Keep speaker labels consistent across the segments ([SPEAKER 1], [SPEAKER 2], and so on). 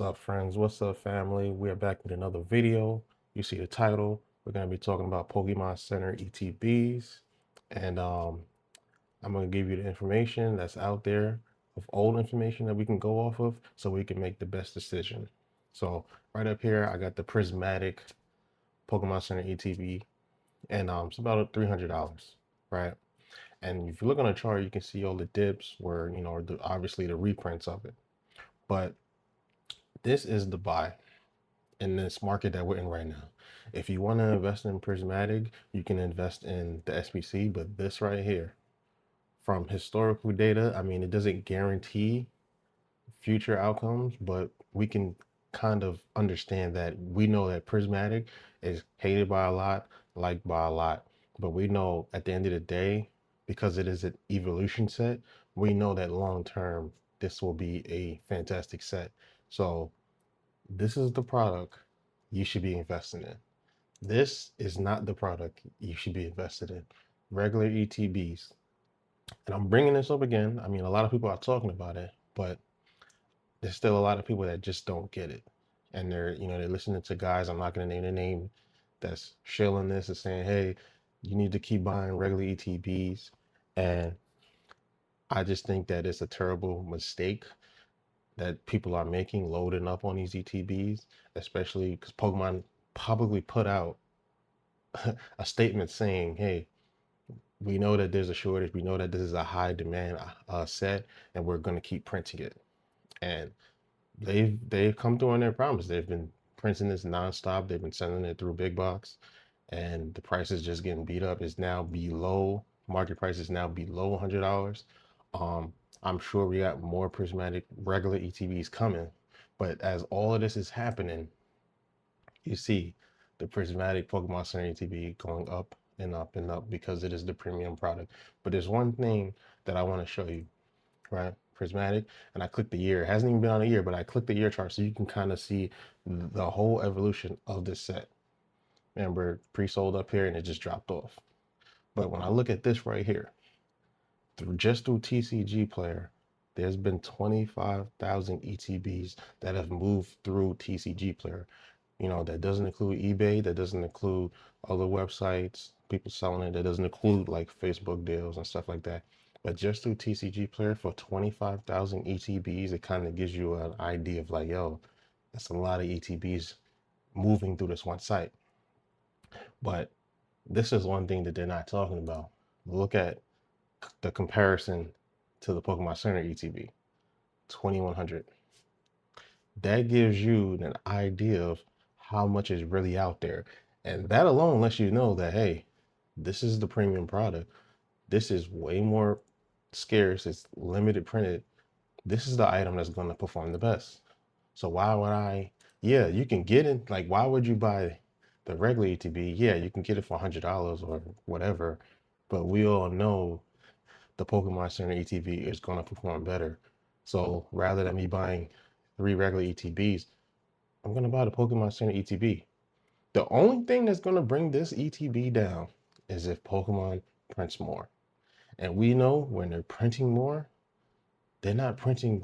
[SPEAKER 1] What's up, friends? What's up, family? We are back with another video. You see the title. We're going to be talking about Pokemon Center ETBs. And I'm going to give you the information that's out there of old information that we can go off of so we can make the best decision. So right up here, I got the Prismatic Pokemon Center ETB. And it's about $300, right? And if you look on the chart, you can see all the dips where, obviously the reprints of it. But this is the buy in this market that we're in right now. If you want to invest in Prismatic, you can invest in the SBC, but this right here, from historical data, I mean, it doesn't guarantee future outcomes, but we can kind of understand that we know that Prismatic is hated by a lot, liked by a lot, but we know at the end of the day, because it is an evolution set, we know that long term, this will be a fantastic set. So this is the product you should be investing in. This is not the product you should be invested in. Regular ETBs. And I'm bringing this up again. I mean, a lot of people are talking about it, but there's still a lot of people that just don't get it. And they're listening to guys, I'm not going to name their name, that's shilling this and saying, hey, you need to keep buying regular ETBs. And I just think that it's a terrible mistake that people are making loading up on these ETBs, especially because Pokemon publicly put out a statement saying, hey, we know that there's a shortage. We know that this is a high demand set, and we're going to keep printing it. And they've come through on their promise. They've been printing this nonstop. They've been sending it through big box, and the price is just getting beat up. It's now below market price is now below $100. Um, I'm sure we got more prismatic regular ETBs coming, but as all of this is happening, you see the prismatic Pokemon Center ETB going up and up and up because it is the premium product. But there's one thing that I want to show you, right? Prismatic, and I clicked the year. It hasn't even been on a year, but I clicked the year chart so you can kind of see the whole evolution of this set. Remember, pre-sold up here and it just dropped off. But when I look at this right here, through TCG Player, there's been 25,000 ETBs that have moved through TCG Player. That doesn't include eBay, that doesn't include other websites, people selling it, that doesn't include like Facebook deals and stuff like that. But just through TCG Player for 25,000 ETBs, it kind of gives you an idea of like, yo, that's a lot of ETBs moving through this one site. But this is one thing that they're not talking about. Look at the comparison to the Pokemon Center ETB, 2100. That gives you an idea of how much is really out there. And that alone lets you know that, hey, this is the premium product. This is way more scarce. It's limited printed. This is the item that's going to perform the best. So why would yeah, you can get it. Like, why would you buy the regular ETB? Yeah, you can get it for $100 or whatever. But we all know the Pokemon Center ETB is going to perform better. So rather than me buying 3 regular ETBs, I'm going to buy the Pokemon Center ETB. The only thing that's going to bring this ETB down is if Pokemon prints more. And we know when they're printing more, they're not printing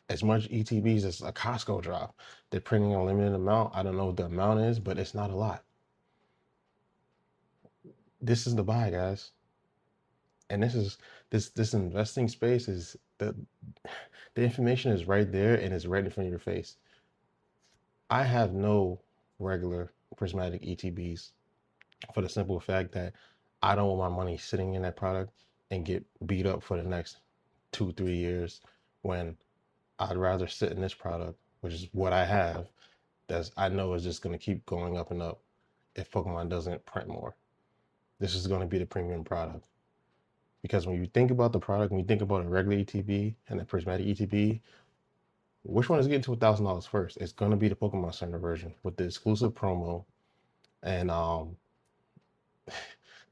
[SPEAKER 1] as much ETBs as a Costco drop. They're printing a limited amount. I don't know what the amount is, but it's not a lot. This is the buy, guys. And this investing space is the information is right there and it's right in front of your face. I have no regular prismatic ETBs for the simple fact that I don't want my money sitting in that product and get beat up for the next 2-3 years when I'd rather sit in this product, which is what I have, that I know is just going to keep going up and up if Pokemon doesn't print more. This is going to be the premium product. Because when you think about the product, when you think about a regular ETB and a prismatic ETB, which one is getting to $1,000 first? It's going to be the Pokemon Center version with the exclusive promo and the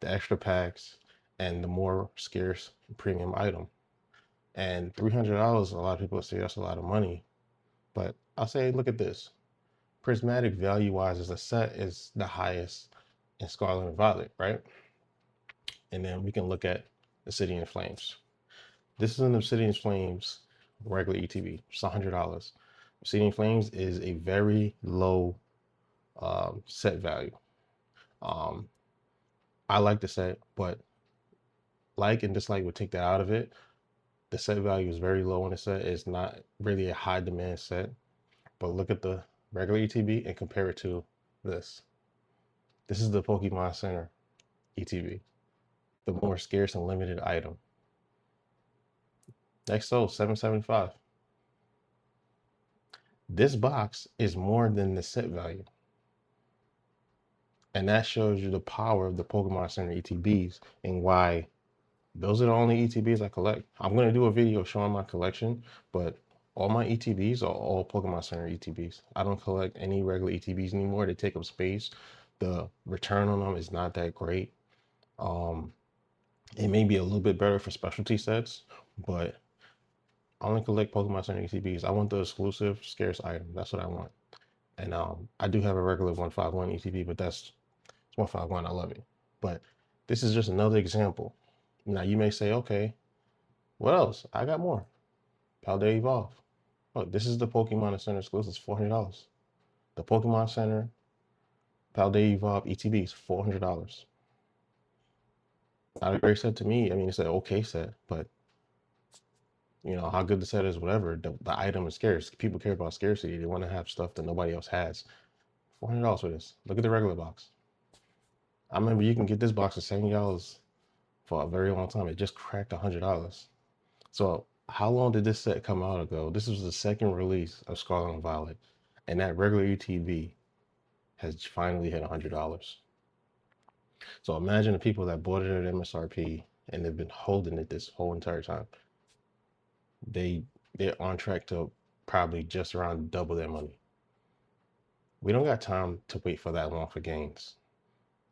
[SPEAKER 1] extra packs and the more scarce premium item. And $300, a lot of people say that's a lot of money. But I'll say, look at this. Prismatic value-wise as a set is the highest in Scarlet and Violet, right? And then we can look at Obsidian Flames. This is an Obsidian Flames regular ETB. It's $100. Obsidian Flames is a very low set value. Um, I like the set, but like and dislike would take that out of it. The set value is very low on the set. It's not really a high demand set. But look at the regular ETB and compare it to this. This is the Pokemon Center ETB, the more scarce and limited item. Next sold 775. This box is more than the set value. And that shows you the power of the Pokemon Center ETBs and why those are the only ETBs I collect. I'm going to do a video showing my collection, but all my ETBs are all Pokemon Center ETBs. I don't collect any regular ETBs anymore. They take up space. The return on them is not that great. It may be a little bit better for specialty sets, but I only collect Pokemon Center ETBs. I want the exclusive scarce item. That's what I want. And I do have a regular 151 ETB, but it's 151. I love it. But this is just another example. Now you may say, okay, what else? I got more. Paldea Evolve. Oh, this is the Pokemon Center exclusive. It's $400. The Pokemon Center Paldea Evolve ETB is $400. Not a great set to me. I mean, it's an okay set, but you know how good the set is, whatever. The item is scarce. People care about scarcity. They want to have stuff that nobody else has. $400 for this. Look at the regular box. I remember you can get this box for $70 for a very long time. It just cracked $100. So how long did this set come out ago? This was the second release of Scarlet and Violet, and that regular ETB has finally hit $100. So imagine the people that bought it at MSRP and they've been holding it this whole entire time. They're on track to probably just around double their money. We don't got time to wait for that long for gains,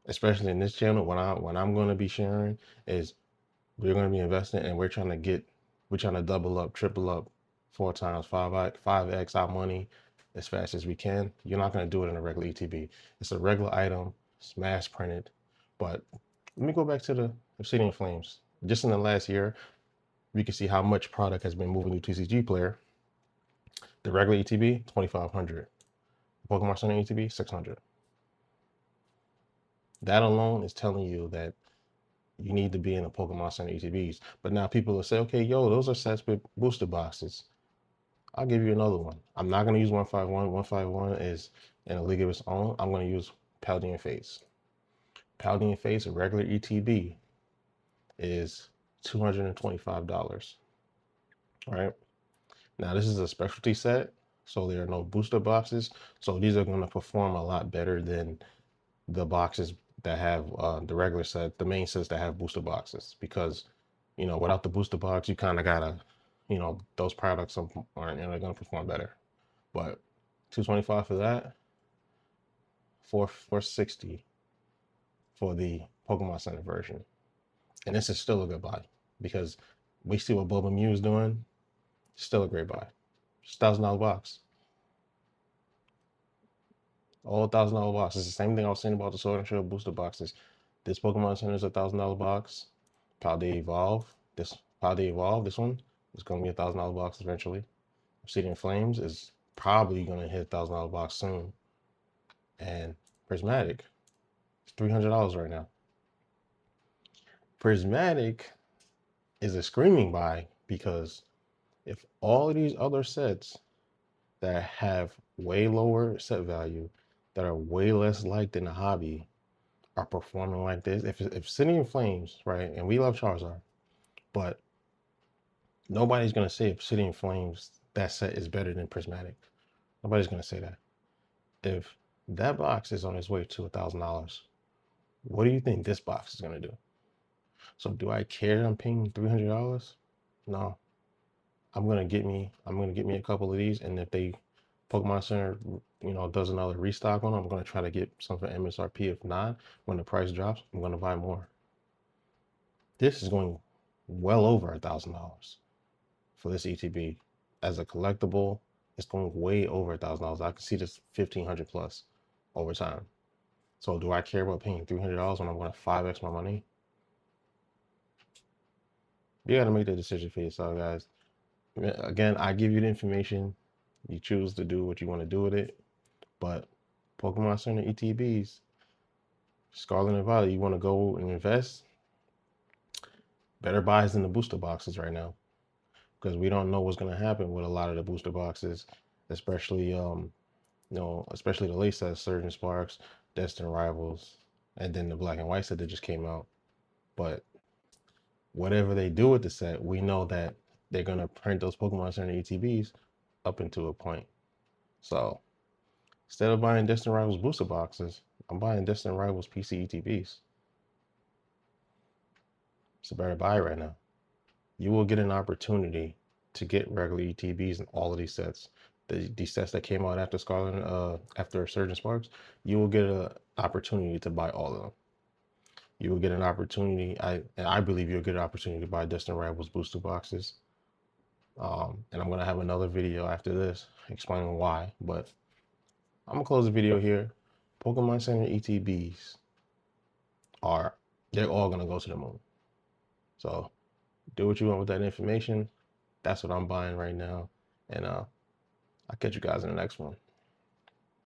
[SPEAKER 1] especially in this channel. What I'm going to be sharing is we're going to be investing and we're trying to double up, triple up, 4 times, 5x our money as fast as we can. You're not going to do it in a regular ETB. It's a regular item, it's mass printed. But let me go back to the Obsidian Flames. Just in the last year, we can see how much product has been moving to TCG Player. The regular ETB, 2,500. Pokemon Center ETB, 600. That alone is telling you that you need to be in the Pokemon Center ETBs. But now people will say, okay, yo, those are sets with booster boxes. I'll give you another one. I'm not going to use 151. 151 is in a league of its own. I'm going to use Paldean Phase. Paldean Phase, a regular ETB, is $225. All right. Now, this is a specialty set, so there are no booster boxes. So these are going to perform a lot better than the boxes that have the regular set, the main sets that have booster boxes, because you know without the booster box you kind of gotta, you know, those products aren't going to perform better. But 225 for that, 460 for the Pokemon Center version, and this is still a good buy because we see what Boba Mew is doing. Still a great buy. It's $1,000 box. All $1,000 box. It's the same thing I was saying about the Sword and Shield booster boxes. This Pokemon Center is a $1,000 box. Paldea Evolve. This one is going to be a $1,000 box eventually. Obsidian Flames is probably going to hit $1,000 box soon. And Prismatic is $300 right now. Prismatic is a screaming buy because if all of these other sets that have way lower set value, that are way less liked in the hobby, are performing like this, if Obsidian Flames, right, and we love Charizard, but nobody's going to say Obsidian Flames, that set is better than Prismatic. Nobody's going to say that. If that box is on its way to $1,000, what do you think this box is going to do? So do I care I'm paying $300? No. I'm gonna get me a couple of these, and if they Pokemon Center, you know, does another restock on them, I'm gonna try to get some for MSRP. If not, when the price drops, I'm gonna buy more. This is going well over $1,000 for this ETB. As a collectible, it's going way over $1,000. I can see this 1,500 plus over time. So do I care about paying $300 when I'm gonna 5x my money? You gotta make that decision for yourself, guys. Again, I give you the information. You choose to do what you want to do with it. But Pokemon Center ETBs, Scarlet and Violet, you want to go and invest? Better buys in the booster boxes right now, because we don't know what's going to happen with a lot of the booster boxes, especially especially the late set Surgeon Sparks, Destined Rivals, and then the Black and White set that just came out. But whatever they do with the set, we know that they're gonna print those Pokemon Center ETBs up into a point. So instead of buying Destined Rivals booster boxes, I'm buying Destined Rivals PC ETBs. It's a better buy right now. You will get an opportunity to get regular ETBs in all of these sets. These sets that came out after Scarlet, after Surgeon Sparks, you will get an opportunity to buy all of them. You will get an opportunity, and I believe you'll get an opportunity to buy Destined Rivals booster boxes. And I'm gonna have another video after this explaining why, but I'm gonna close the video here. Pokemon Center ETBs they're all gonna go to the moon. So do what you want with that information. That's what I'm buying right now. And I'll catch you guys in the next one.